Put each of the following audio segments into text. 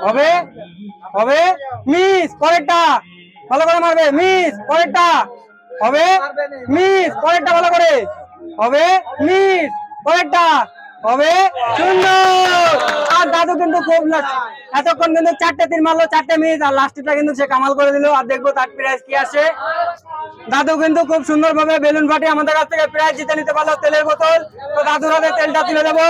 হবে হবে মিস, পরেরটা ভালো করে মারবে, মিস, পরেরটা হবে, মিস, পরেরটা ভালো করে হবে, মিস, পরেরটা হবে, সুন্দর। আর দাদু কিন্তু খুব এতক্ষণ কিন্তু 4টে তীর মারলো, 4টে মিস, আর লাস্টটা কিন্তু সে কামাল করে দিল। আর দেখবো তার প্রাইজ কি আসে। দাদু কিন্তু খুব সুন্দর ভাবে বেলুন ফাটি আমাদের কাছ থেকে প্রাইজ জিতে নিতে পারলো, তেলের বোতল। তো দাদুর হাতে তেলটা তুলে দেবো।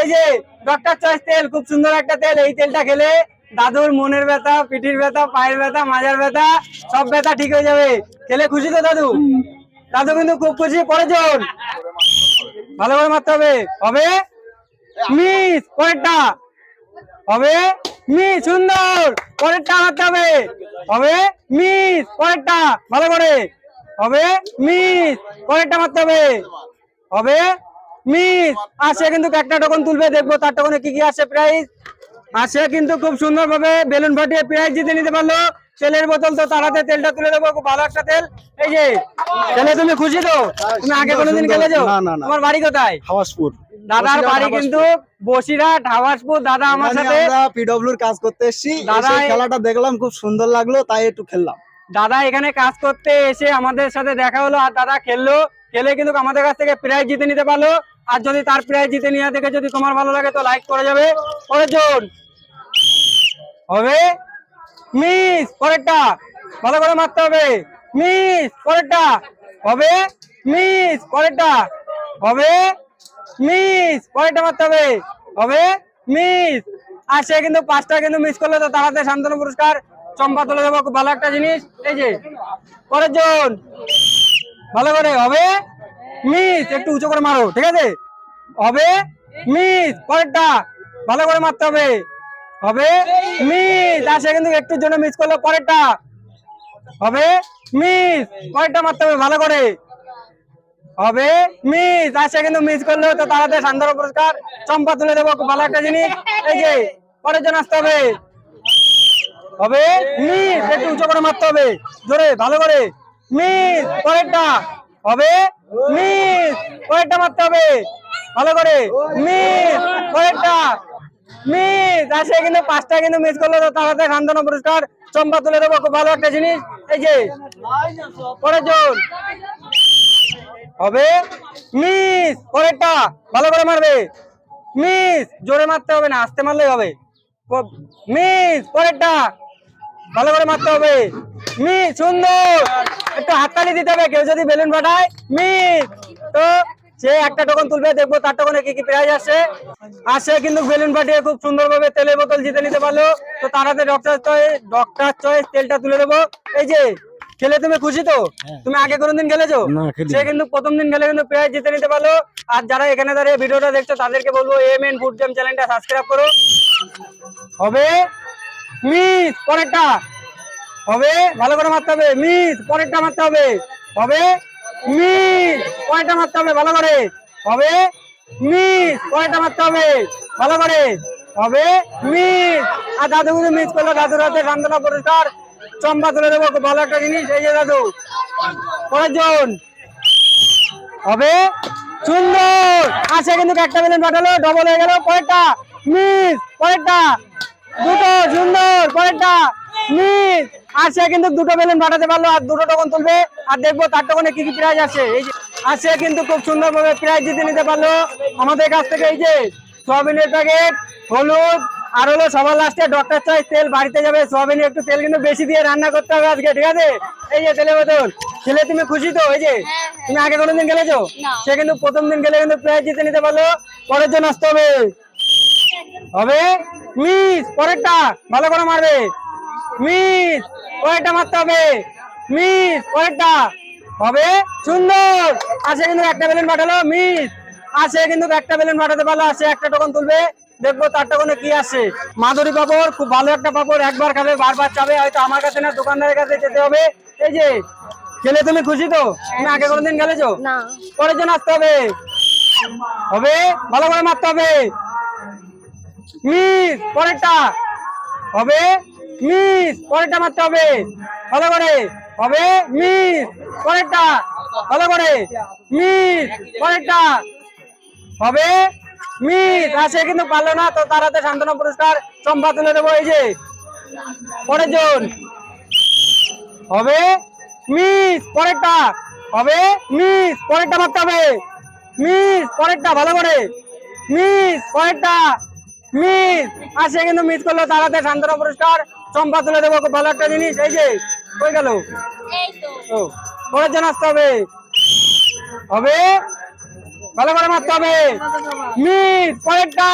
এই যে ডক্টর চয়েস তেল, খুব সুন্দর একটা তেল। এই তেলটা খেলে দাদুর মনের ব্যথা, পিঠির ব্যথা, পায়ের ব্যথা, মাজার ব্যথা, সব ব্যথা ঠিক হয়ে যাবে। খেলে খুশি তো দাদু? দাদু কিন্তু খুব খুশি। পরের জন ভালো করে মারতে হবে, হবে মিস, পরেরটা হবে মিস, সুন্দর, পরেরটা মারতে হবে, হবে মিস, পরেরটা ভালো করে হবে, মিস, পরেরটা মারতে হবে, হবে মিস। আর সে কিন্তু একটা টোকন তুলবে, দেখবো তার টোকনে কি কি আসে প্রাইজ। আর সে কিন্তু খুব সুন্দর ভাবে বেলুন ফাটিয়ে প্রাইজ জিতে নিতে পারলো। তেলের বোতল, তো তার হাতে তেলটা তুলে দেবো, খুব ভালো একটা তেল। এই যে ছেলে, তুমি খুশি তো? তুমি আগে কোনোদিন খেলেছো? তোমার বাড়ি কোথায়? হাওয়াসপুর। দাদার বাড়ি কিন্তু বসিরহাট, হাওয়াসপুর। দাদা আমার সাথে পিডব্লিউর কাজ করতে এসেছি, দাদা খেলাটা দেখলাম, খুব সুন্দর লাগলো, তাই একটু খেললাম। দাদা এখানে কাজ করতে এসে আমাদের সাথে দেখা হলো, আর দাদা খেললো, খেলে কিন্তু আমাদের কাছ থেকে প্রাইজ জিতে নিতে পারলো। আর যদি তার প্রাইজ জিতে নিয়ে থেকে যদি তোমার ভালো লাগে তো লাইক করে যাবে। পরের জন হবে মিস, পরেরটা ভালো করে মারতে হবে, মিস, পরেরটা হবে, মিস, পরেরটা হবে, মিস, পরেরটা মারতে হবে, হবে মিস। আর সে কিন্তু 5টা কিন্তু মিস করলো, তো তার হাতে শান্তনু পুরস্কার, চম্পা তুলে দেবো, খুব ভালো একটা জিনিস। এই যে পরের জন ভালো করে হবে মিস, একটু উঁচু করে মারো, ঠিক আছে, হবে মিস, পরেরটা ভালো করে মারতে হবে, হবে মিস। আর সে কিন্তু একটুর জন্য মিস করলো, পরেরটা হবে মিস, পরেরটা মারতে হবে ভালো করে, হবে মিস। আর সে কিন্তু মিস করলো, তো তার হাতে শান্তনু পুরস্কার, চম্পা তুলে দেবো, খুব ভালো একটা জিনিস। এই যে পরের জন আসতে হবে, হবে মিস, একটু উঁচু করে মারতে হবে, জোরে ভালো করে, মিস, পরেরটা হবে মিস, পরেরটা মারতে হবে ভালো করে, মিস, পরেরটা মিস। আর সে কিন্তু 5টা কিন্তু মিস করলো, তো তার হাতে শান্তনু পুরস্কার, চম্পা তুলে দেবো, খুব ভালো একটা জিনিস। এই যে পরের জন হবে মিস, পরেরটা ভালো করে মারবে, মিস, জোরে মারতে হবে না, আস্তে মারলেই হবে, মিস, পরেরটা ভালো করে মারতে হবে, মিস, সুন্দর। একটু হাততালি দিতে হবে কেউ যদি বেলুন ফাটায়, মিস। তো সে একটা টোকন তুলবে, দেখবো তার টোকনে কি কি প্রাইজ আসে। আর সে কিন্তু বেলুন ফাটিয়ে খুব সুন্দর ভাবে তেলের বোতল জিতে নিতে পারলো, তো তার হাতে ডক্টর চয়েস তেলটা তুলে দেবো। এই যে খেলে তুমি খুশি তো? তুমি আগে কোনোদিন খেলেছো? সে কিন্তু প্রথম দিন খেলে কিন্তু প্রাইজ জিতে নিতে পারলো। আর যারা এখানে দাঁড়িয়ে ভিডিওটা দেখছো তাদেরকে বলবো এমএন ফুড গেম চ্যানেলটা সাবস্ক্রাইব করো। হবে মিস, পরেরটা হবে ভালো করে মারতে হবে, মিস, পরেরটা মারতে হবে, হবে মিস, পরেরটা মারতে হবে ভালো করে, হবে মিস, পরেরটা মারতে হবে ভালো করে, হবে মিস। আর দাদু কিন্তু মিস করলো, দাদুর হাতে শান্তনু পুরস্কার, চম্পা তুলে দেবো, খুব ভালো একটা জিনিস। এই যে দাদু পরের জন হবে সুন্দর। আসে কিন্তু একটা বেলুন পাঠালো, ডবল হয়ে গেল, পরেরটা মিস, পরেরটা দুটো সুন্দর, পরেরটা মিস। আর সে কিন্তু দুটো বেলুন ফাটাতে পারলো, আর দুটো টোকন তুলবে, আর দেখবো তার টোকনে কি কি প্রাইজ আসে। এই যে আর সে কিন্তু খুব সুন্দর ভাবে প্রাইজ জিতে নিতে পারলো আমাদের কাছ থেকে। এই যে সোয়াবিনের প্যাকেট, হলুদ, আর হলো সবার লাস্টে ডক্টর চয়েস তেল বাড়িতে যাবে। সোয়াবিনের একটু তেল কিন্তু বেশি দিয়ে রান্না করতে হবে আজকে, ঠিক আছে? এই যে তেলের বোতল। খেলে তুমি খুশি তো? এই যে তুমি আগে কোনোদিন খেলেছো? সে কিন্তু প্রথম দিন খেলে কিন্তু প্রাইজ জিতে নিতে পারলো। পরের জন আসতে হবে, হবে মিস, পরেরটা ভালো করে মারবে, মিস, পরেরটা মারতে হবে, মিস, পরেরটা হবে সুন্দর। আসে কিন্তু একটা বেলুন পাঠালো, মিস। আসে কিন্তু একটা বেলুন পাঠাতে পারলো, আসে একটা টোকন তুলবে, দেখবো তার টোকনে কি আসে। মাধুরী পাপড়, খুব ভালো একটা পাপড়, একবার খাবে বারবার চাবে, হয়তো আমার কাছে না দোকানদারের কাছে যেতে হবে। এই যে খেলে তুমি খুশি তো? তুমি আগে কোনোদিন খেলেছো? পরের জন আসতে হবে, হবে ভালো করে মারতে হবে, মিস, পরেরটা হবে মিস, পরেরটা মারতে হবে ভালো করে, হবে মিস, পরেরটা ভালো করে, মিস, পরেরটা হবে মিস আসে কিন্তু পারলো না, তো তার হাতে সান্ত্বনা পুরস্কার চম্পা তুলে দেবো। এই যে পরের জন হবে মিস, পরেরটা হবে মিস, পরেরটা মারতে হবে মিস, পরেরটা ভালো করে মিস, পরেরটা মিস আসে কিন্তু মিস করলো, তার হাতে সান্ত্বনা পুরস্কার চম্পা তুলে দেবো। খুব ভালো একটা জিনিস। এই যে হয়ে গেল। ও পরের জন আসতে হবে, হবে ভালো করে মারতে হবে মিস, পরেরটা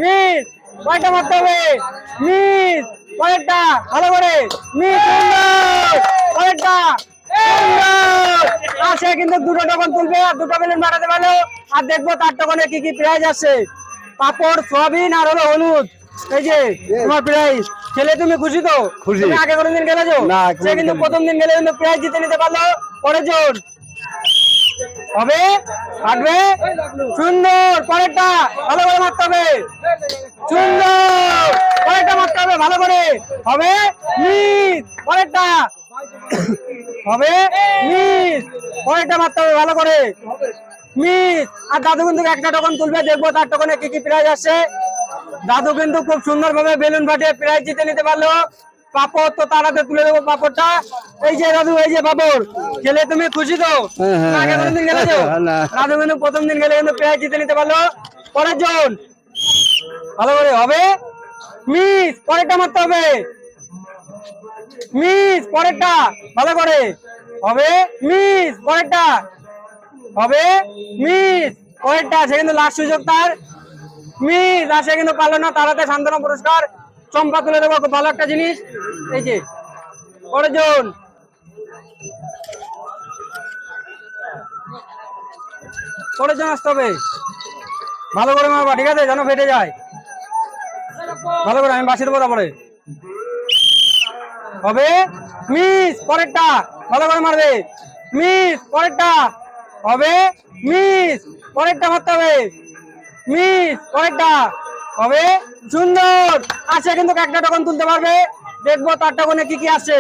মিস, পরেরটা মারতে হবে মিস, পরেরটা ভালো করে মিস, সুন্দর পরেরটা সুন্দর। আসে কিন্তু দুটো টোকন তুলবে আর দুটো বেলুন বাড়াতে পারলো। আর দেখবো তার টোকনে কি কি প্রাইজ আছে, পাপড়, সোয়াবিন আর হলো হলুদ। এই যে তোমার প্রাইজ। খেলে তুমি খুশি তো? খুশি। তুমি আগে কোনোদিন খেলেছো? না, সে কিন্তু প্রথম দিন গেলে কিন্তু প্রাইজ জিতে নিতে পারলো। পরের জন হবে, কাটবে সুন্দর, পরেরটা ভালো করে মারতে হবে সুন্দর, পরেরটা মারতে হবে ভালো করে, হবে মিস, পরেরটা হবে মিস, পরেরটা মারতে হবে ভালো করে মিস। আর দাদু কিন্তু একটা টোকন তুলবে, দেখবো তার টোকনে কি কি প্রাইজ আসছে। দাদু কিন্তু খুব সুন্দর ভাবে বেলুন ফাটিয়ে প্রাইজ জিতে নিতে পারলো। পাপড় তো তাড়াতে তুলে দেবো পাপড়টা। এই যে দাদু, এই যে পাপড়। খেলে তুমি খুশি তো? তুমি আগে কোনোদিন খেলেছো? না। দাদু কিন্তু প্রথম দিন খেলে কিন্তু প্রাইজ জিতে নিতে পারলো। পরের জন ভালো করে হবে মিস, পরেরটা মারতে হবে মিস, পরেরটা ভালো করে হবে মিস, পরেরটা হবে মিস, পরেরটা সে কিন্তু লাস্ট সুযোগ তার মিস আসে কিন্তু পারলো না, তার হাতে সান্ত্বনা পুরস্কার চম্পা তুলে দেবো। খুব ভালো একটা জিনিস। এই যে পরের জন পরের জন আসতে হবে, ভালো করে মারবা, ঠিক আছে, যেন ফেটে যায় ভালো করে। আমি বাসি দেবো, তারপরে হবে মিস, পরেরটা ভালো করে মারবে মিস, পরেরটা হবে মিস, পরেরটা মারতে হবে মিস, পরেরটা হবে সুন্দর। আসে কিন্তু একটা টোকন তুলতে পারবে, দেখবো তার টোকনে কি কি আসে।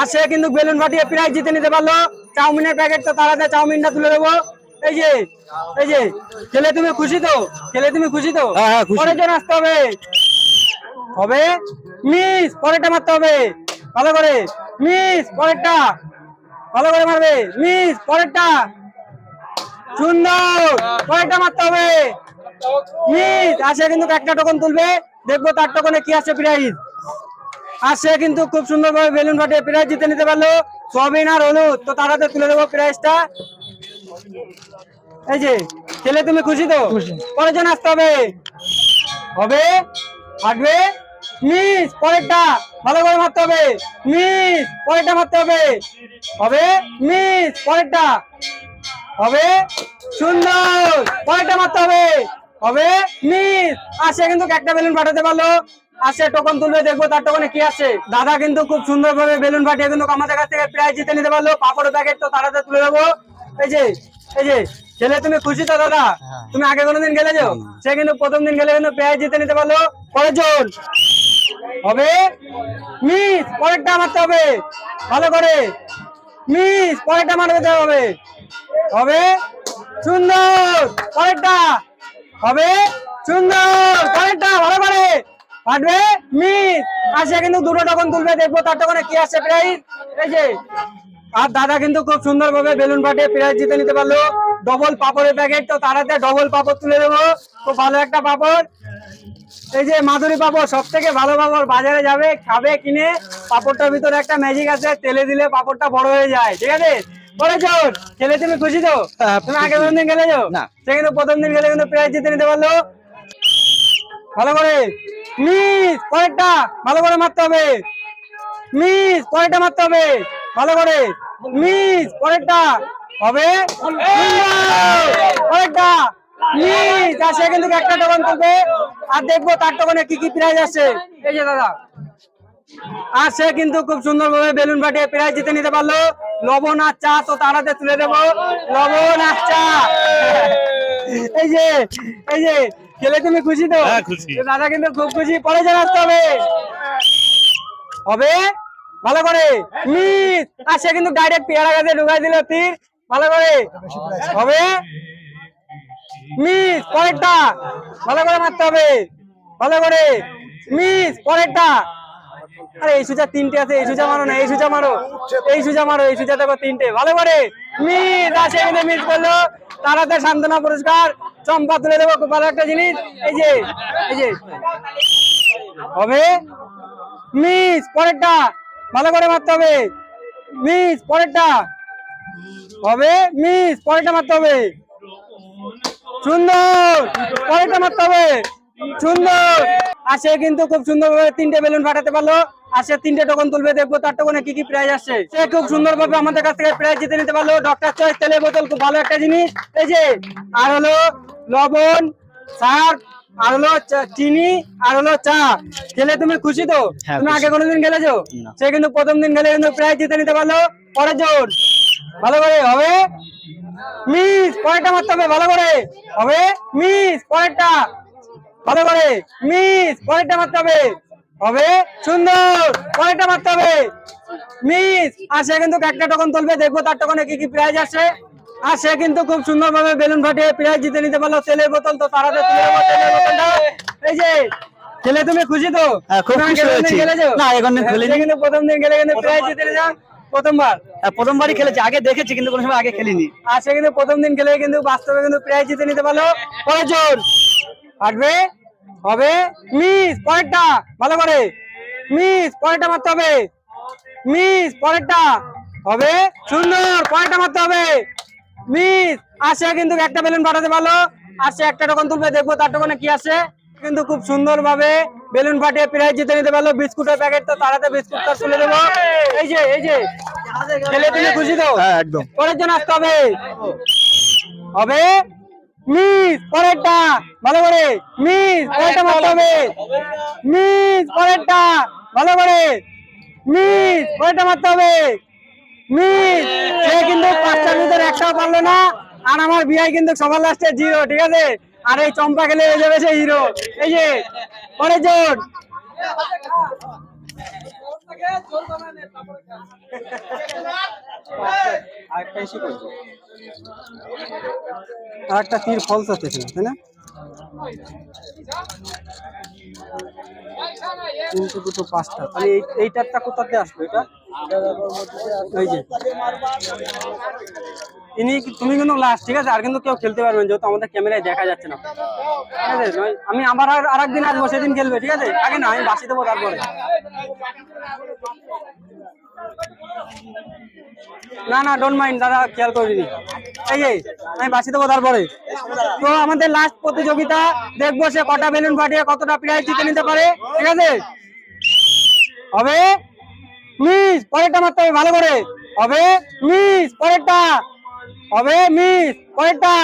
আসে কিন্তু বেলুন ফাটিয়ে প্রাইজ জিতে নিতে পারলো। চাউমিনের প্যাকেট তো তাড়াতাড়ি চাউমিনটা তুলে দেবো। এই যে এই যে খেলে তুমি খুশি তো? খেলে তুমি খুশি তো? হ্যাঁ, খুশি। পরের জন আসতে হবে, হবে মিস, পরেরটা মারতে হবে ভালো করে মিস, পরেরটা ভালো করে মারবে মিস, পরেরটা সুন্দর, পরেরটা মারতে হবে মিস। আসে কিন্তু একটা টোকন তুলবে, দেখবো তার টোকনে কি আছে প্রাইজ। আসে কিন্তু খুব সুন্দর ভাবে বেলুন ফাটিয়ে প্রাইজ জিতে নিতে পারলো। সোয়াবিন আর হলুদ তো তার হাতে তুলে দেবো প্রাইজটা। এই যে খেলে তুমি খুশি তো? পরের জন আসতে হবে, হবে হাঁটবে মিস, পরেরটা ভালো করে মারতে হবে মিস, পরেরটা মারতে হবে হবে মিস, পরেরটা হবে সুন্দর, পরেরটা মারতে হবে হবে মিস। আসে কিন্তু একটা বেলুন ফাটাতে পারলো। আসে টোকন তুলবে, দেখবো তার টোকনে কি আছে। দাদা কিন্তু খুব সুন্দর ভাবে বেলুন ফাটিয়ে কিন্তু আমাদের কাছ থেকে প্রাইজ জিতে নিতে পারলো। পাপড় প্যাকেট তো তাড়াতে তুলে দেবো। এই যে এই যে খেলে তুমি খুশি তো দাদা? তুমি আগে কোনোদিন খেলেছো? সে কিন্তু প্রথম দিন খেলে কিন্তু প্রাইজ জিতে নিতে পারলো। পরের জন হবে মিস, পরেরটা মারতে হবে ভালো করে মিস, পরেরটা মারতে হবে হবে সুন্দর, পরেরটা হবে সুন্দর, পরেরটা ভালো করে ফাটবে মিস। আসে কিন্তু দুটো টোকন তুলবে, দেখবো তার টোকনে কি আসছে প্রাইজ। এই যে আর দাদা কিন্তু খুব সুন্দর ভাবে বেলুন ফাটিয়ে প্রাইজ জিতে নিতে পারলো। ডবল পাপড়ের প্যাকেট তো তারাতে ডবল পাপড় তুলে দেবো। খুব ভালো একটা পাপড়। এই যে মাধুরী পাপড়, সব থেকে ভালো পাপড়। বাজারে যাবে, খাবে কিনে, পাপড়টার ভিতরে একটা ম্যাজিক আছে, তেলে দিলে পাপড়টা বড় হয়ে যায়, ঠিক আছে। পরে চল খেলে তুমি খুশি তো? তুমি আগে কোনদিন খেলেছো? না। সে কিন্তু প্রথম দিন খেলে কিন্তু প্রাইজ জিতে নিতে পারলো। ভালো করে মিস, পরেরটা ভালো করে মারতে হবে মিস, পরেরটা মারতে হবে ভালো করে মিস, পরেরটা হবে পরেরটা মিস। আসে কিন্তু একটা টোকন তুলবে, আর দেখবো তার টোকনে কি কি প্রাইজ আছে। এই যে দাদা আর সে কিন্তু খুব সুন্দর ভাবে বেলুন ফাটিয়ে প্রাইজ জিতে নিতে পারলো। লবণ আর চা তো তাড়াতে তুলে দেবো, লবণ আর চা। এই যে এই যে খেলে তুমি খুশি তো? দাদা কিন্তু খুব খুশি। পরে যেন আসতে হবে হবে ভালো করে মিস। আর সে কিন্তু ডাইরেক্ট পেয়ারা গাছে ঢুকাই দিল তীর, ভালো করে হবে মিস পরেরটা ভালো করে মারতে হবে, ভালো করে মিস পরেরটা। আরে এই সুজা তিনটে আছে, এই সুজা মারো না, এই সুজা মারো, এই সুজা মারো, এই সুজা দেখো তিনটে, ভালো করে মিস আসে কিন্তু মিস করলো। তারাতে সান্ত্বনা পুরস্কার চম্পা তুলে দেবো, খুব ভালো একটা জিনিস। এই যে এই যে হবে মিস পরেরটা ভালো করে মারতে হবে, মিস পরেরটা হবে, মিস পরেরটা মারতে হবে, সুন্দর পরেরটা মারতে হবে, সুন্দর। আর সে কিন্তু খুব সুন্দরভাবে তিনটে বেলুন ফাটাতে পারলো। আর সে তিনটে টোকন তুলবে, দেখবো তার টোকনে কি কি প্রাইজ আসছে। সে খুব সুন্দরভাবে আমাদের কাছ থেকে প্রাইজ জিতে নিতে পারলো। ডক্টর চয়েস তেলের বোতল খুব ভালো একটা জিনিস। এই যে আর হলো লবণ, সার, আর হলো চিনি, আর হলো চা। খেলে তুমি খুশি তো? হ্যাঁ, তুমি খুশি। আগে কোনোদিন খেলেছো? না। সে কিন্তু প্রথম দিন খেলে কিন্তু প্রাইজ জিতে নিতে পারলো। পরে জোর ভালো করে হবে, মিস পরেরটা মারতে হবে, ভালো করে হবে, মিস পরেরটা ভালো করে, মিস পরেরটা মারতে হবে, হবে সুন্দর পরেরটা মারতে হবে, মিস। আর সে কিন্তু একটা টোকন তুলবে, দেখবো তার টোকনে কি কি প্রাইজ আসে। আর সে কিন্তু খুব সুন্দরভাবে বেলুন ফাটিয়ে প্রাইজ জিতে নিতে পারলো। তেলের বোতল তো তারাতে তুলে দেবো, তেলের বোতলটা। এই যে খেলে তুমি খুশি তো? হ্যাঁ, খুব তুমি খুশি আগের দিন হয়েছি। খেলেছো? না, এখন দিন খেলিনি। সে কিন্তু প্রথম দিন খেলে কিন্তু প্রাইজ জিতে নিয়ে যান প্রথমবার। প্রথমবারই খেলেছি, আগে দেখেছি কিন্তু কোনো সময় আগে খেলিনি। আর সে কিন্তু প্রথম দিন খেলে কিন্তু বাস্তবে কিন্তু প্রাইজ জিতে নিতে পারলো। পরে জোর ফাটবে, হবে মিস পরেরটা ভালো করে, মিস পরেরটা মারতে হবে, মিস পরেরটা হবে সুন্দর পরেরটা মারতে হবে, মিস। আর সে কিন্তু একটা বেলুন ফাটাতে পারলো। আর সে একটা টোকন তুলবে, দেখবো তার টোকনে কি আসে। কিন্তু খুব সুন্দর ভাবে বেলুন ফাটিয়ে প্রাইজ জিতে নিতে পারলো। বিস্কুটের প্যাকেট তো তারাতে বিস্কুটটা তুলে দেবো। এই যে এই যে খেলে তুমি খুশি তো? হ্যাঁ, একদম। পরের জন্য আসতে হবে, হবে মিস পরেরটা ভালো করে, মিস পরেরটা মারতে হবে, মিস পরেরটা ভালো করে, মিস পরেরটা মারতে হবে, মিস। সে কিন্তু পাঁচটার ভিতরে একটাও পারলো না। আর আমার বিয়াই কিন্তু সবার লাস্টে জিরো, ঠিক আছে। আর এই চম্পা খেলে হয়ে যাবে সে হিরো। এই যে পরে জোর আর একটা তীর ফলস আছে এখানে, তাই না? তিনটে দুটো পাঁচটা, তাহলে এইটারটা কোথাতে আসবে? এটা এই যে তুমি কিন্তু লাস্ট, ঠিক আছে। আর কিন্তু কেউ খেলতে পারবেন, যেহেতু আমাদের ক্যামেরায় দেখা যাচ্ছে না, ঠিক আছে। আমি আবার আর একদিন আসবো, সেদিন খেলবে, ঠিক আছে। আগে না, আমি বাসি দেবো তারপরে। না না, ডোন্ট মাইন্ড দাদা, খেয়াল করিনি। এই যে আমি বাসি দেবো তারপরে। তো আমাদের লাস্ট প্রতিযোগিতা, দেখবো সে কটা বেলুন ফাটিয়ে কতটা প্রাইজ জিতে নিতে পারে, ঠিক আছে। হবে মিস পরেরটা মারতে হবে, ভালো করে হবে, মিস পরেরটা হবে, মিস পরেরটা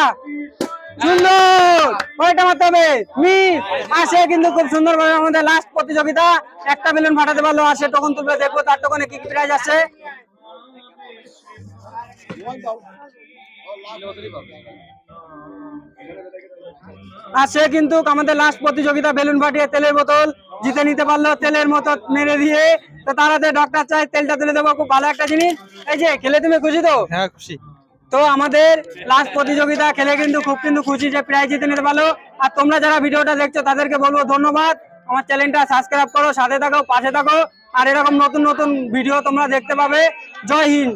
সুন্দর পরেরটা মারতে হবে, মিস। আসে কিন্তু খুব সুন্দর ভাবে আমাদের লাস্ট প্রতিযোগিতা, একটা বেলুন ফাটাতে পারলো। আসে টোকন তুলবে, দেখবো তার টোকনে কি কি প্রাইজ আসে। আর সে কিন্তু আমাদের লাস্ট প্রতিযোগিতা বেলুন ফাটিয়ে তেলের বোতল জিতে নিতে পারলো। তেলের মতো মেরে দিয়ে তো তারাতে ডক্টর চাই তেলটা তুলে দেবো, খুব ভালো একটা জিনিস। এই যে খেলে তুমি খুশি তো? হ্যাঁ, খুশি। তো আমাদের লাস্ট প্রতিযোগিতা খেলে কিন্তু খুব খুশি যে প্রাইজ জিতে নিতে পারলো। আর তোমরা যারা ভিডিওটা দেখছো তাদেরকে বলবো ধন্যবাদ। আমার চ্যানেলটা সাবস্ক্রাইব করো, সাথে থাকো, পাশে থাকো। আর এরকম নতুন নতুন ভিডিও তোমরা দেখতে পাবে। জয় হিন্দ।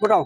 গোটাও।